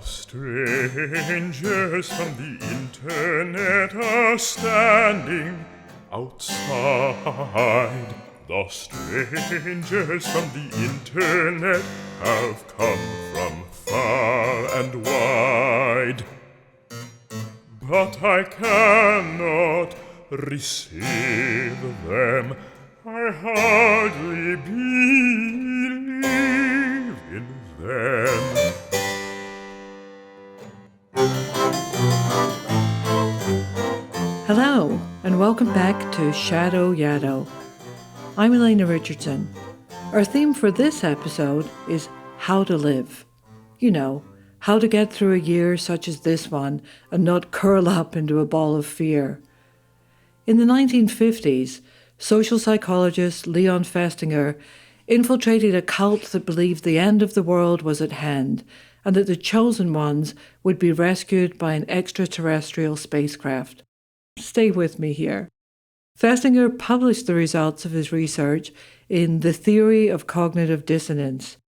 strangers from the internet are standing outside. The strangers from the internet have come from far and wide. But I cannot receive them. I hardly believe in them. Hello, and welcome back to Shadow Yaddo. I'm Elena Richardson. Our theme for this episode is how to live. You know, how to get through a year such as this one and not curl up into a ball of fear. In the 1950s, social psychologist Leon Festinger infiltrated a cult that believed the end of the world was at hand and that the chosen ones would be rescued by an extraterrestrial spacecraft. Stay with me here. Festinger published the results of his research in The Theory of Cognitive Dissonance.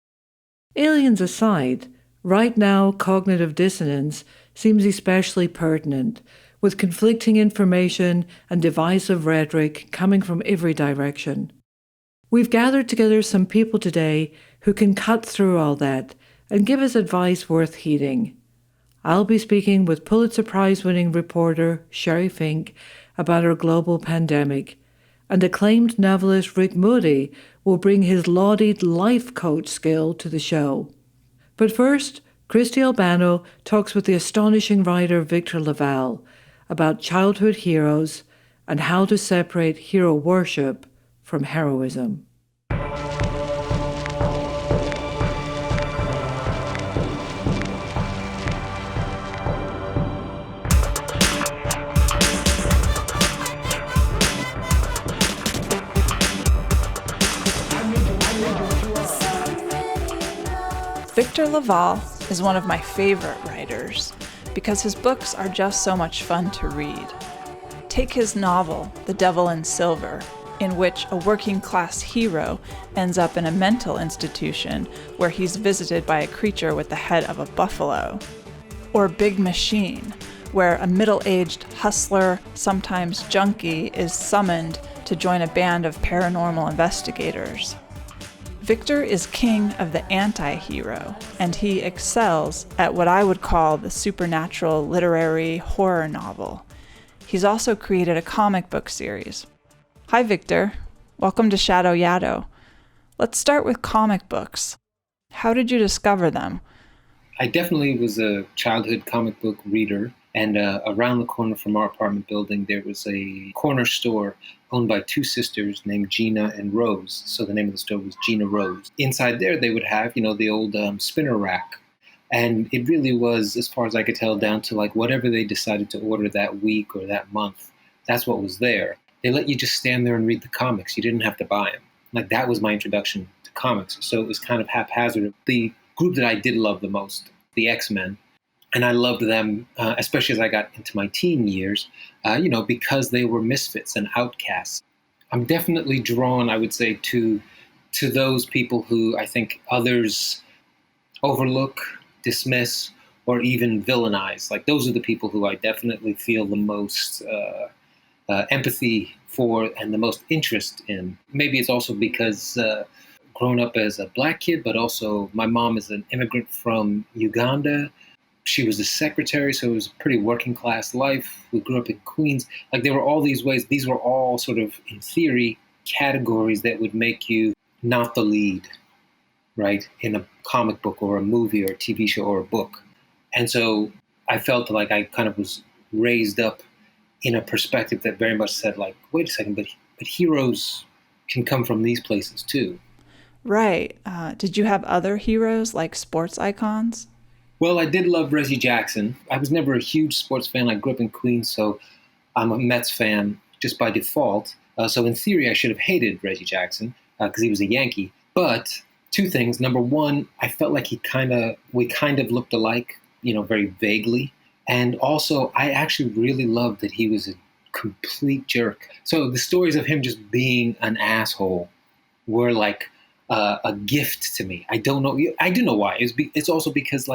Aliens aside, right now cognitive dissonance seems especially pertinent, with conflicting information and divisive rhetoric coming from every direction. We've gathered together some people today who can cut through all that and give us advice worth heeding. I'll be speaking with Pulitzer Prize-winning reporter Sherry Fink about our global pandemic, and acclaimed novelist Rick Moody will bring his lauded life coach skill to the show. But first, Christy Albano talks with the astonishing writer Victor LaValle about childhood heroes and how to separate hero worship from heroism. Victor LaValle is one of my favorite writers because his books are just so much fun to read. Take his novel, The Devil in Silver, in which a working-class hero ends up in a mental institution where he's visited by a creature with the head of a buffalo. Or Big Machine, where a middle-aged hustler, sometimes junkie, is summoned to join a band of paranormal investigators. Victor is king of the anti-hero, and he excels at what I would call the supernatural literary horror novel. He's also created a comic book series. Hi, Victor. Welcome to Shadow Yaddo. Let's start with comic books. How did you discover them? I definitely was a childhood comic book reader, and around the corner from our apartment building, there was a corner store owned by two sisters named Gina and Rose. So the name of the store was Gina Rose. Inside there, they would have, the old spinner rack. And it really was, as far as I could tell, down to like whatever they decided to order that week or that month. That's what was there. They let you just stand there and read the comics. You didn't have to buy them. Like, that was my introduction to comics. So it was kind of haphazard. The group that I did love the most, the X-Men, and I loved them, especially as I got into my teen years, because they were misfits and outcasts. I'm definitely drawn, I would say, to those people who I think others overlook, dismiss, or even villainize. Like, those are the people who I definitely feel the most empathy for and the most interest in. Maybe it's also because growing up as a black kid, but also my mom is an immigrant from Uganda. She was a secretary, so it was a pretty working class life. We grew up in Queens. Like, there were all these ways. These were all sort of, in theory, categories that would make you not the lead, right, in a comic book or a movie or a TV show or a book. And so I felt like I kind of was raised up in a perspective that very much said, like, wait a second, but heroes can come from these places too. Right. Did you have other heroes like sports icons? Well, I did love Reggie Jackson. I was never a huge sports fan. I grew up in Queens, so I'm a Mets fan just by default. So in theory, I should have hated Reggie Jackson because he was a Yankee. But two things. Number one, I felt like we kind of looked alike, very vaguely. And also, I actually really loved that he was a complete jerk. So the stories of him just being an asshole were like a gift to me. I don't know. I do know why. It's also because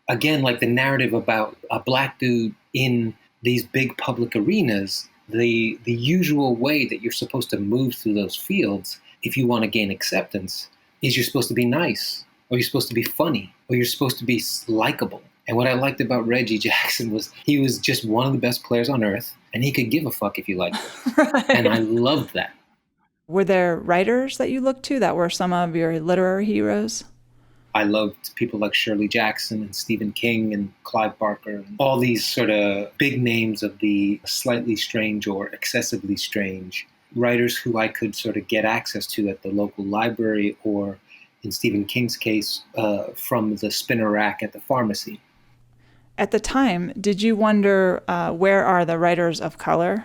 again, like the narrative about a black dude in these big public arenas, the usual way that you're supposed to move through those fields if you want to gain acceptance is you're supposed to be nice, or you're supposed to be funny, or you're supposed to be likable. And what I liked about Reggie Jackson was he was just one of the best players on earth, and he could give a fuck if you liked him. Right. And I loved that. Were there writers that you looked to that were some of your literary heroes? I loved people like Shirley Jackson and Stephen King and Clive Barker, and all these sort of big names of the slightly strange or excessively strange writers who I could sort of get access to at the local library, or in Stephen King's case, from the spinner rack at the pharmacy. At the time, did you wonder where are the writers of color?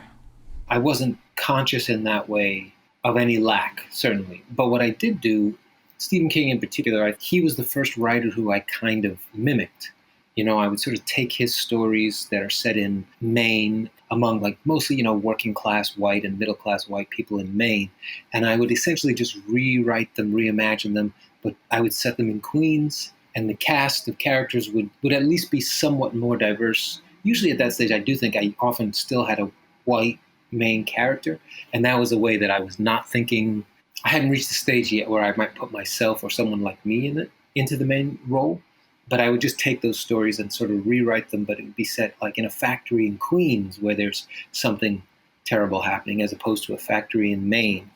I wasn't conscious in that way of any lack, certainly. But what I did do, Stephen King in particular, he was the first writer who I kind of mimicked. You know, I would sort of take his stories that are set in Maine among like mostly, you know, working class white and middle class white people in Maine. And I would essentially just rewrite them, reimagine them, but I would set them in Queens, and the cast of characters would at least be somewhat more diverse. Usually at that stage, I do think I often still had a white main character. And that was a way that I was not thinking, I hadn't reached the stage yet where I might put myself or someone like me into the main role. But I would just take those stories and sort of rewrite them, but it would be set like in a factory in Queens where there's something terrible happening, as opposed to a factory in Maine.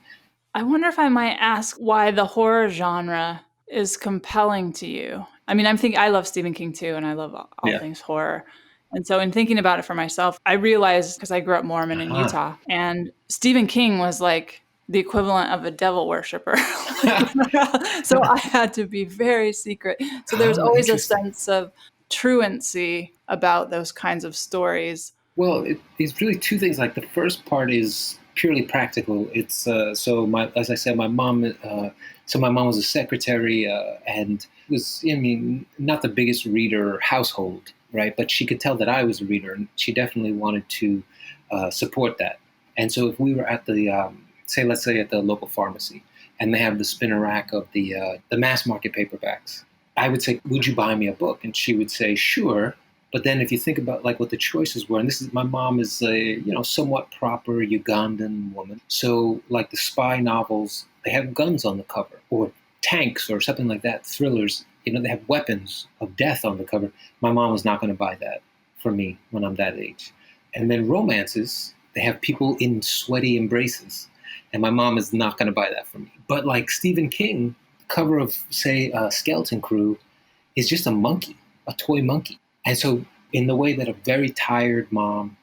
I wonder if I might ask why the horror genre is compelling to you. I mean, I love Stephen King too, and I love all things horror. And so in thinking about it for myself, I realized, because I grew up Mormon in Utah, and Stephen King was like the equivalent of a devil worshiper. So I had to be very secret. So there's always a sense of truancy about those kinds of stories. Well, it's really two things. Like the first part is purely practical. It's as I said, my mom. So my mom was a secretary and was, I mean, not the biggest reader household, right? But she could tell that I was a reader, and she definitely wanted to support that. And so if we were at the let's say at the local pharmacy, and they have the spinner rack of the mass market paperbacks, I would say, "Would you buy me a book?" And she would say, "Sure." But then if you think about like what the choices were, and this is, my mom is a, somewhat proper Ugandan woman. So like the spy novels, they have guns on the cover, or tanks or something like that, thrillers, they have weapons of death on the cover. My mom was not going to buy that for me when I'm that age. And then romances, they have people in sweaty embraces. And my mom is not going to buy that for me. But like Stephen King, the cover of, say, Skeleton Crew is just a monkey, a toy monkey. And so in the way that a very tired mom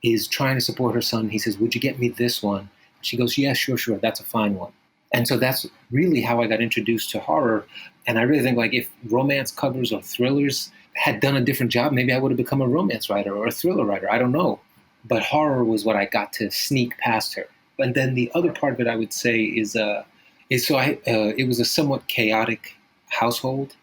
is trying to support her son, he says, "Would you get me this one?" She goes, "Yeah, sure, that's a fine one." And so that's really how I got introduced to horror. And I really think like if romance covers or thrillers had done a different job, maybe I would have become a romance writer or a thriller writer. I don't know. But horror was what I got to sneak past her. And then the other part of it, I would say, is it was a somewhat chaotic household.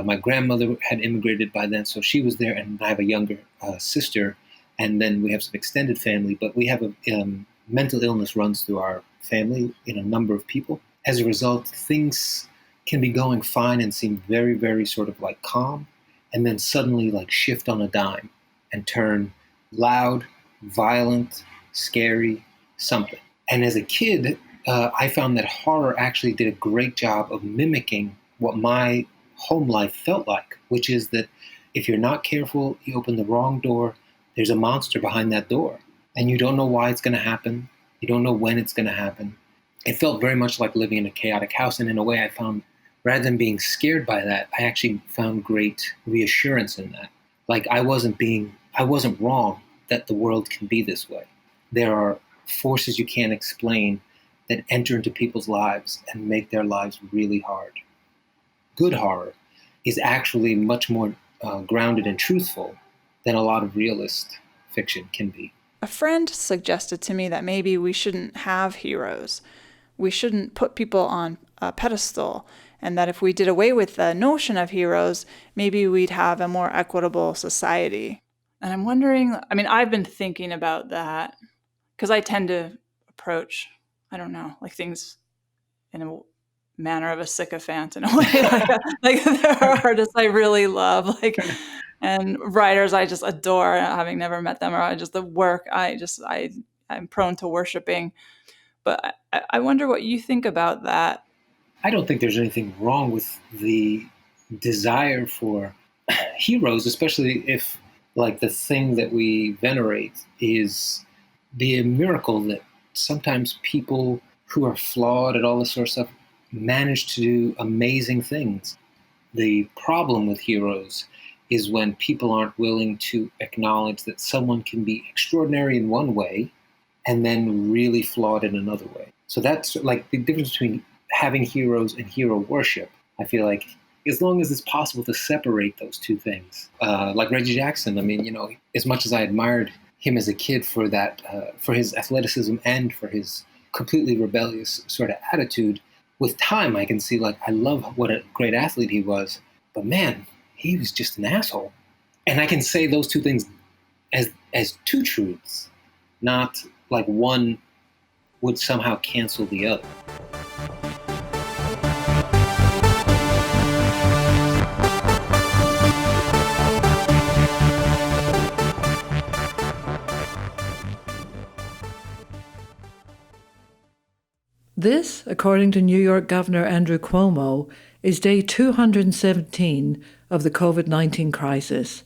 My grandmother had immigrated by then, so she was there, and I have a younger sister, and then we have some extended family. But we have a mental illness runs through our family in a number of people. As a result, things can be going fine and seem very, very sort of like calm, and then suddenly like shift on a dime and turn loud, violent, scary, something. And as a kid, I found that horror actually did a great job of mimicking what my home life felt like, which is that if you're not careful, you open the wrong door, there's a monster behind that door. And you don't know why it's going to happen. You don't know when it's going to happen. It felt very much like living in a chaotic house. And in a way, I found, rather than being scared by that, I actually found great reassurance in that. Like I wasn't wrong that the world can be this way. There are forces you can't explain that enter into people's lives and make their lives really hard. Good horror is actually much more grounded and truthful than a lot of realist fiction can be. A friend suggested to me that maybe we shouldn't have heroes. We shouldn't put people on a pedestal, and that if we did away with the notion of heroes, maybe we'd have a more equitable society. And I'm wondering, I mean, I've been thinking about that because I tend to approach, I don't know, like things in a manner of a sycophant in a way. Like there are artists I really love, and writers I just adore, having never met them, or just the work I'm prone to worshiping. But I wonder what you think about that. I don't think there's anything wrong with the desire for heroes, especially if, like, the thing that we venerate is the miracle that sometimes people who are flawed at all this sort of stuff manage to do amazing things. The problem with heroes is when people aren't willing to acknowledge that someone can be extraordinary in one way and then really flawed in another way. So that's like the difference between having heroes and hero worship. I feel like as long as it's possible to separate those two things, like Reggie Jackson, I mean, as much as I admired him as a kid for that, for his athleticism and for his completely rebellious sort of attitude, with time I can see, like, I love what a great athlete he was, but man, he was just an asshole. And I can say those two things as two truths, not like one would somehow cancel the other. This, according to New York Governor Andrew Cuomo, is day 217 of the COVID-19 crisis.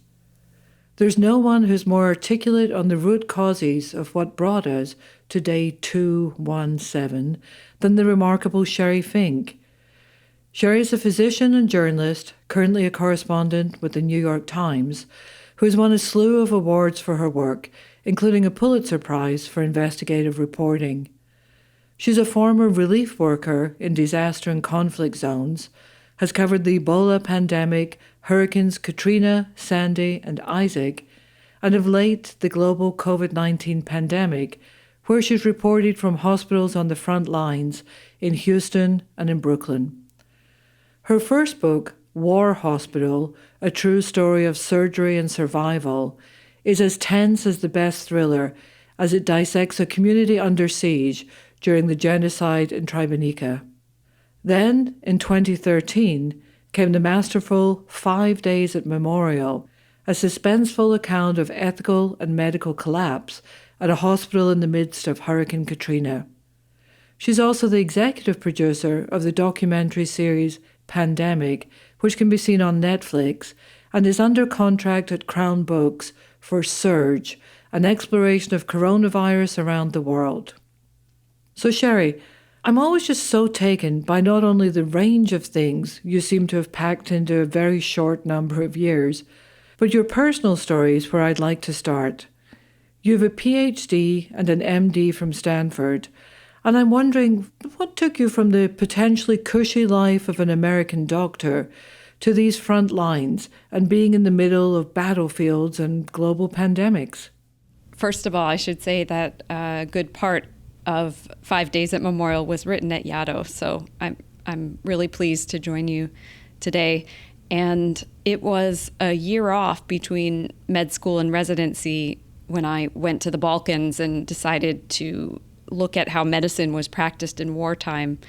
There's no one who's more articulate on the root causes of what brought us to day 217 than the remarkable Sherry Fink. Sherry is a physician and journalist, currently a correspondent with the New York Times, who has won a slew of awards for her work, including a Pulitzer Prize for investigative reporting. She's a former relief worker in disaster and conflict zones, has covered the Ebola pandemic, hurricanes Katrina, Sandy, and Isaac, and of late the global COVID-19 pandemic, where she's reported from hospitals on the front lines in Houston and in Brooklyn. Her first book, War Hospital, A True Story of Surgery and Survival, is as tense as the best thriller as it dissects a community under siege during the genocide in Treblinka. Then, in 2013, came the masterful 5 Days at Memorial, a suspenseful account of ethical and medical collapse at a hospital in the midst of Hurricane Katrina. She's also the executive producer of the documentary series Pandemic, which can be seen on Netflix, and is under contract at Crown Books for Surge, an exploration of coronavirus around the world. So Sherry, I'm always just so taken by not only the range of things you seem to have packed into a very short number of years, but your personal stories where I'd like to start. You have a PhD and an MD from Stanford, and I'm wondering what took you from the potentially cushy life of an American doctor to these front lines and being in the middle of battlefields and global pandemics? First of all, I should say that a good part of 5 Days at Memorial was written at Yaddo, so I'm really pleased to join you today. And it was a year off between med school and residency when I went to the Balkans and decided to look at how medicine was practiced in wartime.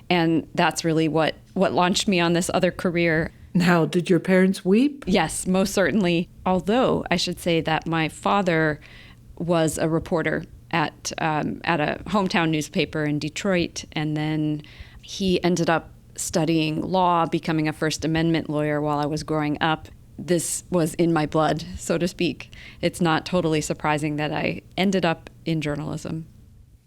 And that's really what launched me on this other career. Now, did your parents weep? Yes, most certainly. Although I should say that my father was a reporter at a hometown newspaper in Detroit, and then he ended up studying law, becoming a First Amendment lawyer while I was growing up. This was in my blood, so to speak. It's not totally surprising that I ended up in journalism.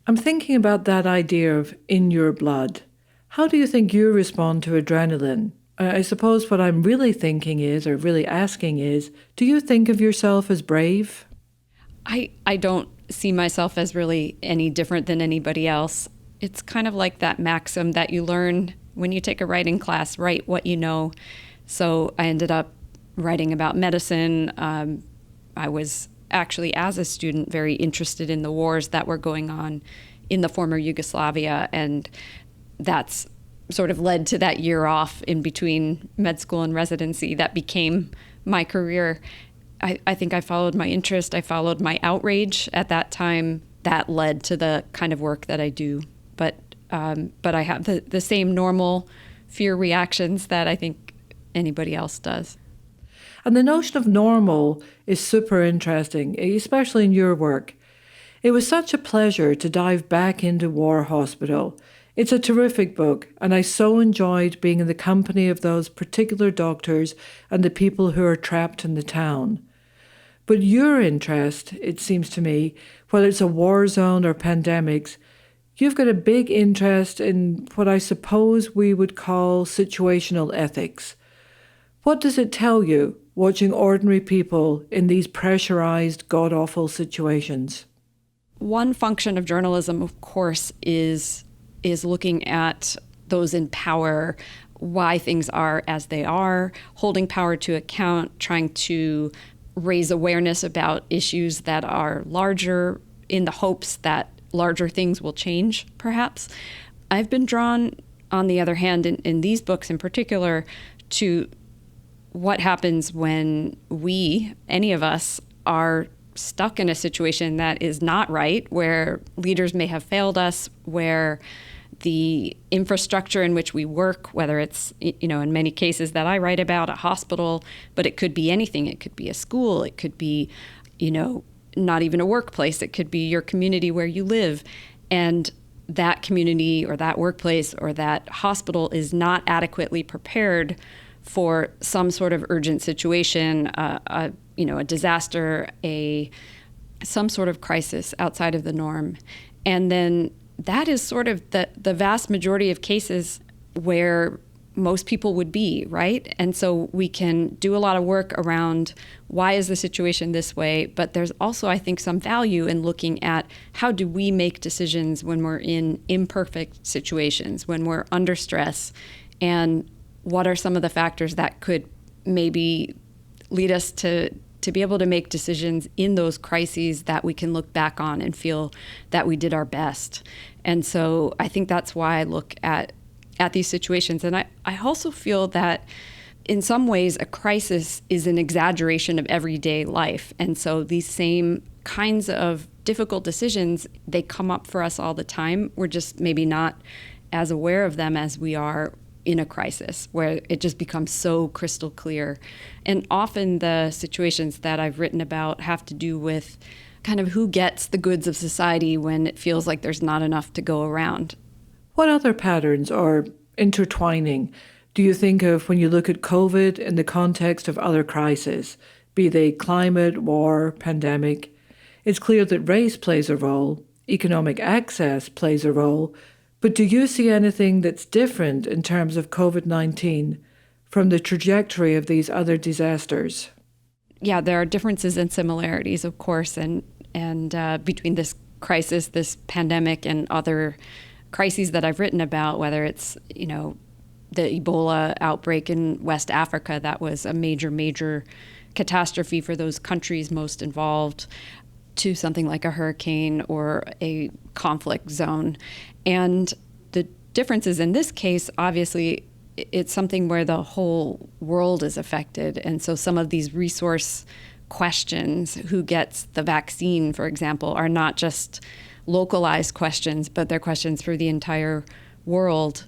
I'm thinking about that idea of in your blood. How do you think you respond to adrenaline? I suppose what I'm really thinking is, or really asking is, do you think of yourself as brave? I don't see myself as really any different than anybody else. It's kind of like that maxim that you learn when you take a writing class, write what you know. So I ended up writing about medicine. I was actually, as a student, very interested in the wars that were going on in the former Yugoslavia, and that's sort of led to that year off in between med school and residency that became my career. I think I followed my interest. I followed my outrage at that time. That led to the kind of work that I do. But but I have the same normal fear reactions that I think anybody else does. And the notion of normal is super interesting, especially in your work. It was such a pleasure to dive back into War Hospital. It's a terrific book, and I so enjoyed being in the company of those particular doctors and the people who are trapped in the town. But your interest, it seems to me, whether it's a war zone or pandemics, you've got a big interest in what I suppose we would call situational ethics. What does it tell you, watching ordinary people in these pressurized, god-awful situations? One function of journalism, of course, is looking at those in power, why things are as they are, holding power to account, trying to raise awareness about issues that are larger in the hopes that larger things will change, perhaps. I've been drawn, on the other hand, in these books in particular, to what happens when we, any of us, are stuck in a situation that is not right, where leaders may have failed us, where the infrastructure in which we work, whether it's, in many cases that I write about, a hospital, but it could be anything. It could be a school. It could be, not even a workplace. It could be your community where you live. And that community or that workplace or that hospital is not adequately prepared for some sort of urgent situation, a disaster, some sort of crisis outside of the norm. And then that is sort of the vast majority of cases where most people would be, right? And so we can do a lot of work around why is the situation this way, but there's also, I think, some value in looking at how do we make decisions when we're in imperfect situations, when we're under stress, and what are some of the factors that could maybe lead us to be able to make decisions in those crises that we can look back on and feel that we did our best. And so I think that's why I look at these situations. And I also feel that in some ways a crisis is an exaggeration of everyday life. And so these same kinds of difficult decisions, they come up for us all the time. We're just maybe not as aware of them as we are in a crisis, where it just becomes so crystal clear. And often the situations that I've written about have to do with kind of who gets the goods of society when it feels like there's not enough to go around. What other patterns or intertwining do you think of when you look at COVID in the context of other crises, be they climate, war, pandemic? It's clear that race plays a role, economic access plays a role, but do you see anything that's different in terms of COVID-19 from the trajectory of these other disasters? Yeah, there are differences and similarities, of course, and between this crisis, this pandemic, and other crises that I've written about, whether it's, the Ebola outbreak in West Africa, that was a major catastrophe for those countries most involved, to something like a hurricane or a conflict zone. And the differences in this case, obviously, it's something where the whole world is affected. And so some of these resource questions, who gets the vaccine, for example, are not just localized questions, but they're questions for the entire world.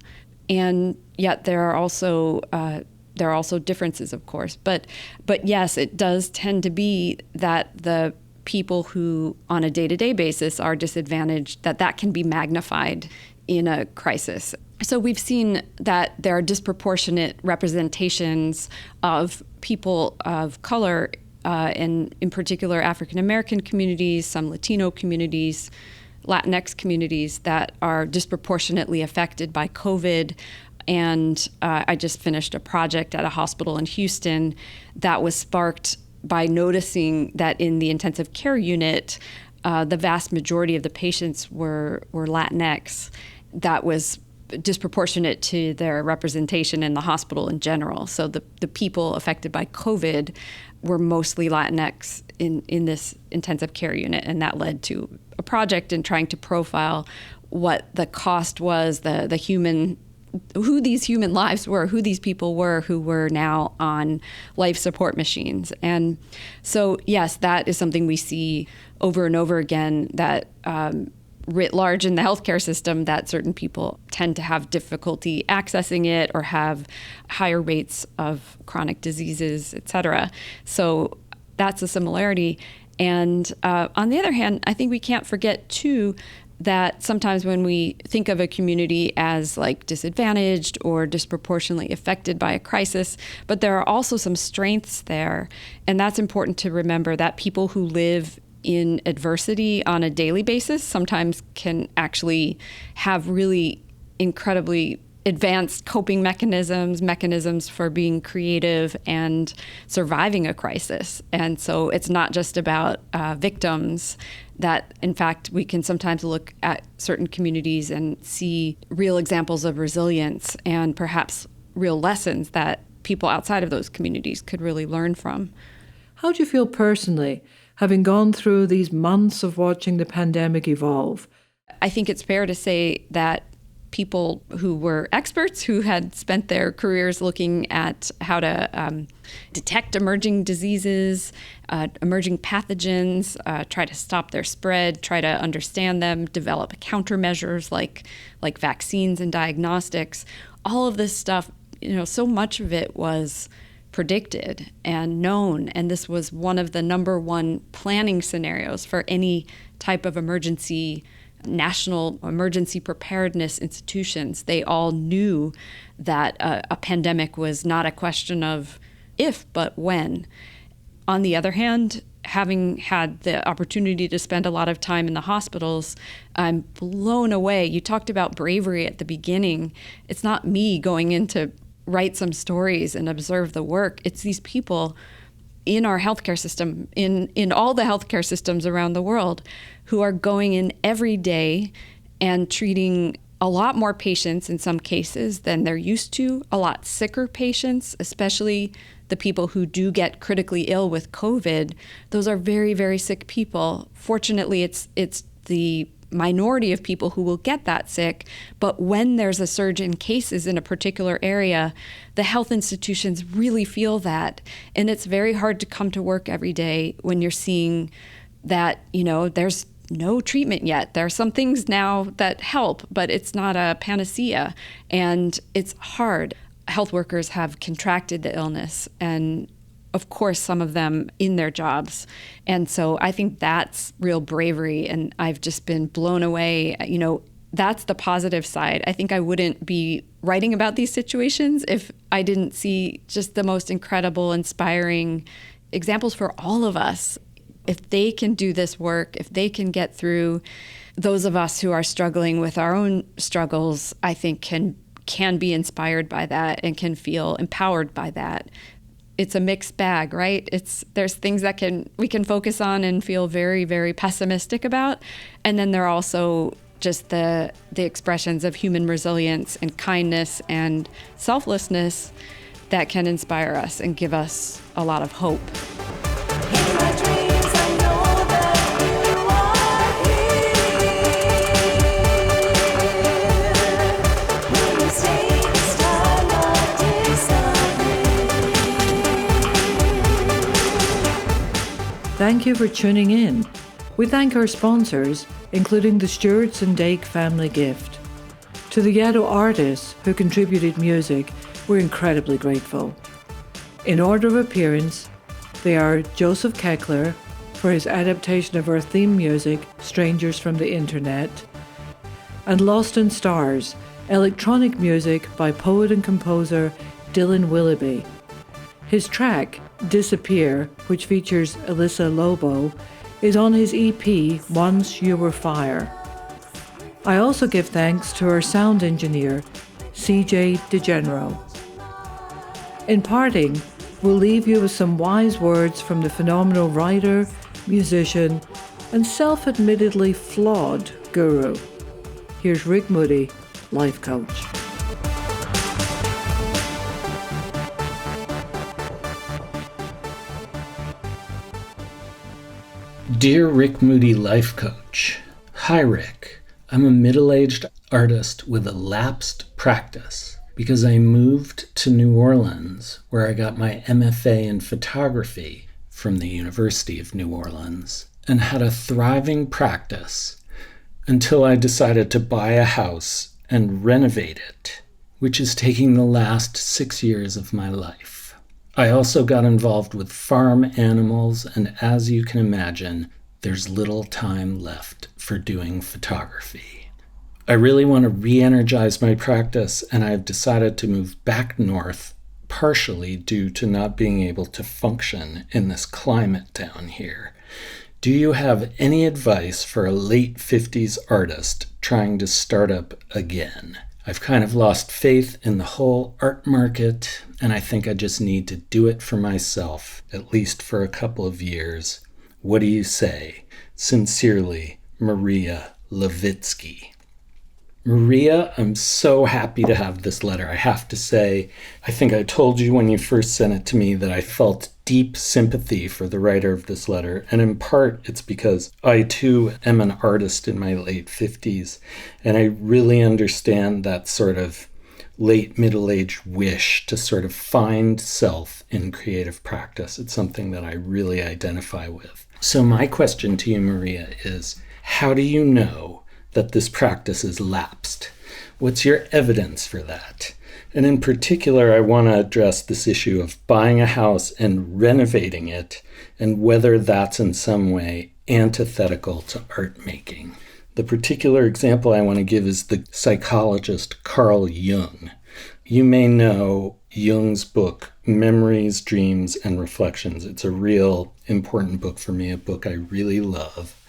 And yet there are also differences, of course. But yes, it does tend to be that the people who on a day-to-day basis are disadvantaged, that can be magnified in a crisis. So we've seen that there are disproportionate representations of people of color, and in particular African American communities, some Latino communities, Latinx communities, that are disproportionately affected by COVID. And I just finished a project at a hospital in Houston that was sparked by noticing that in the intensive care unit, the vast majority of the patients were Latinx. That was disproportionate to their representation in the hospital in general. So the people affected by COVID were mostly Latinx in this intensive care unit, and that led to a project in trying to profile what the cost was, who these human lives were, who these people were who were now on life support machines. And so, yes, that is something we see over and over again, that writ large in the healthcare system that certain people tend to have difficulty accessing it or have higher rates of chronic diseases, et cetera. So that's a similarity. And on the other hand, I think we can't forget, too, that sometimes when we think of a community as like disadvantaged or disproportionately affected by a crisis, but there are also some strengths there. And that's important to remember, that people who live in adversity on a daily basis sometimes can actually have really incredibly advanced coping mechanisms for being creative and surviving a crisis. And so it's not just about victims, that in fact we can sometimes look at certain communities and see real examples of resilience and perhaps real lessons that people outside of those communities could really learn from. How do you feel personally, having gone through these months of watching the pandemic evolve? I think it's fair to say that people who were experts, who had spent their careers looking at how to detect emerging diseases, emerging pathogens, try to stop their spread, try to understand them, develop countermeasures like vaccines and diagnostics, all of this stuff, so much of it was predicted and known. And this was one of the number one planning scenarios for any type of emergency, national emergency preparedness institutions. They all knew that a pandemic was not a question of if, but when. On the other hand, having had the opportunity to spend a lot of time in the hospitals, I'm blown away. You talked about bravery at the beginning. It's not me going in to write some stories and observe the work. It's these people in our healthcare system, in all the healthcare systems around the world, who are going in every day and treating a lot more patients in some cases than they're used to, a lot sicker patients, especially the people who do get critically ill with COVID. Those are very, very sick people. Fortunately, it's the minority of people who will get that sick, but when there's a surge in cases in a particular area, the health institutions really feel that. And it's very hard to come to work every day when you're seeing that, there's no treatment yet. There are some things now that help, but it's not a panacea, and it's hard. Health workers have contracted the illness, and of course, some of them in their jobs. And so I think that's real bravery, and I've just been blown away. That's the positive side. I think I wouldn't be writing about these situations if I didn't see just the most incredible, inspiring examples for all of us. If they can do this work, if they can get through, those of us who are struggling with our own struggles, I think can be inspired by that and can feel empowered by that. It's a mixed bag, right? There's things that we can focus on and feel very, very pessimistic about. And then there are also just the expressions of human resilience and kindness and selflessness that can inspire us and give us a lot of hope. Thank you for tuning in. We thank our sponsors, including the Stewarts and Dake Family Gift. To the Yaddo artists who contributed music, we're incredibly grateful. In order of appearance, they are Joseph Keckler for his adaptation of our theme music, Strangers from the Internet, and Lost in Stars, electronic music by poet and composer Dylan Willoughby. His track, Disappear, which features Alyssa Lobo, is on his EP, Once You Were Fire. I also give thanks to our sound engineer, CJ DeGenero. In parting, we'll leave you with some wise words from the phenomenal writer, musician, and self-admittedly flawed guru. Here's Rick Moody, life coach. Dear Rick Moody, life coach. Hi, Rick. I'm a middle-aged artist with a lapsed practice because I moved to New Orleans, where I got my MFA in photography from the University of New Orleans, and had a thriving practice until I decided to buy a house and renovate it, which is taking the last 6 years of my life. I also got involved with farm animals, and as you can imagine, there's little time left for doing photography. I really want to re-energize my practice, and I've decided to move back north, partially due to not being able to function in this climate down here. Do you have any advice for a late 50s artist trying to start up again? I've kind of lost faith in the whole art market, and I think I just need to do it for myself, at least for a couple of years. What do you say? Sincerely, Maria Levitsky. Maria, I'm so happy to have this letter. I have to say, I think I told you when you first sent it to me that I felt deep sympathy for the writer of this letter. And in part, it's because I too am an artist in my late 50s. And I really understand that sort of late middle-age wish to sort of find self in creative practice. It's something that I really identify with. So my question to you, Maria, is how do you know that this practice is lapsed? What's your evidence for that? And in particular, I want to address this issue of buying a house and renovating it, and whether that's in some way antithetical to art making. The particular example I want to give is the psychologist Carl Jung. You may know Jung's book, Memories, Dreams, and Reflections. It's a real important book for me, a book I really love.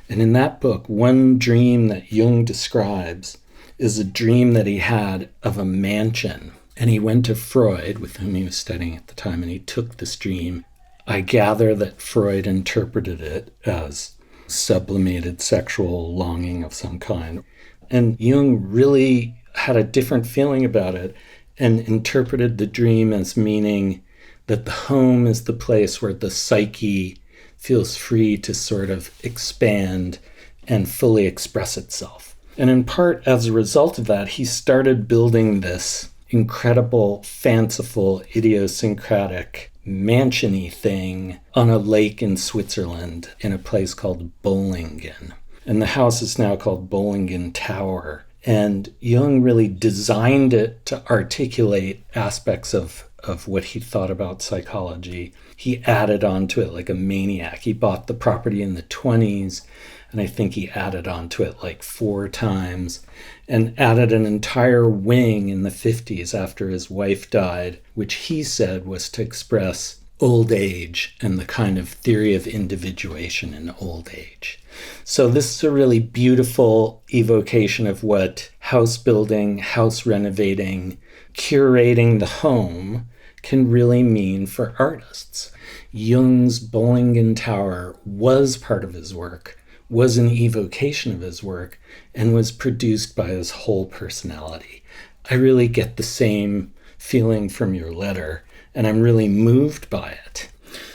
And in that book, one dream that Jung describes is a dream that he had of a mansion. And he went to Freud, with whom he was studying at the time, and he took this dream. I gather that Freud interpreted it as sublimated sexual longing of some kind. And Jung really had a different feeling about it and interpreted the dream as meaning that the home is the place where the psyche feels free to sort of expand and fully express itself. And in part, as a result of that, he started building this incredible, fanciful, idiosyncratic, mansion-y thing on a lake in Switzerland in a place called Bollingen. And the house is now called Bollingen Tower. And Jung really designed it to articulate aspects of what he thought about psychology. He added on to it like a maniac. He bought the property in the 20s, and I think he added on to it like 4 times, and added an entire wing in the 50s after his wife died, which he said was to express old age and the kind of theory of individuation in old age. So this is a really beautiful evocation of what house building, house renovating, curating the home can really mean for artists. Jung's Bollingen Tower was part of his work, was an evocation of his work, and was produced by his whole personality. I really get the same feeling from your letter, and I'm really moved by it.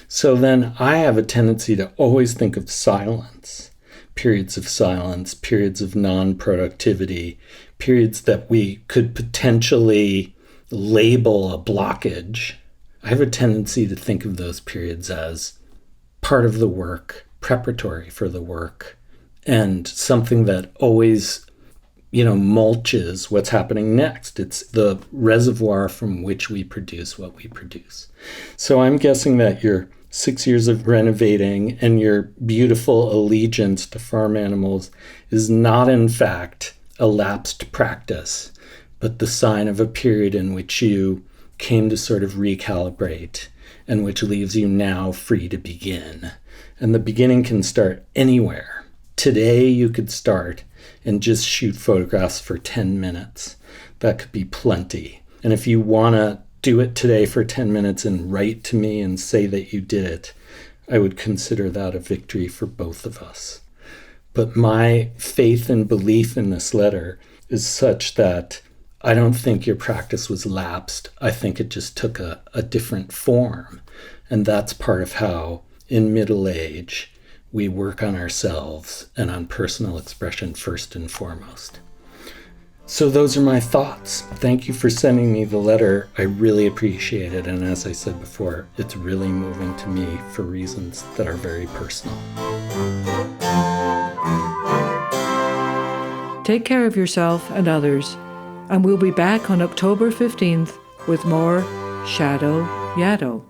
So then I have a tendency to always think of silence, periods of non-productivity, periods that we could potentially label a blockage. I have a tendency to think of those periods as part of the work, preparatory for the work, and something that always, mulches what's happening next. It's the reservoir from which we produce what we produce. So I'm guessing that your 6 years of renovating and your beautiful allegiance to farm animals is not, in fact, a lapsed practice, but the sign of a period in which you came to sort of recalibrate and which leaves you now free to begin. And the beginning can start anywhere. Today you could start and just shoot photographs for 10 minutes. That could be plenty. And if you want to do it today for 10 minutes and write to me and say that you did it, I would consider that a victory for both of us. But my faith and belief in this letter is such that I don't think your practice was lapsed. I think it just took a different form. And that's part of how, in middle age, we work on ourselves and on personal expression first and foremost. So those are my thoughts. Thank you for sending me the letter. I really appreciate it. And as I said before, it's really moving to me for reasons that are very personal. take care of yourself and others, and we'll be back on October 15th with more Shadow Yaddo.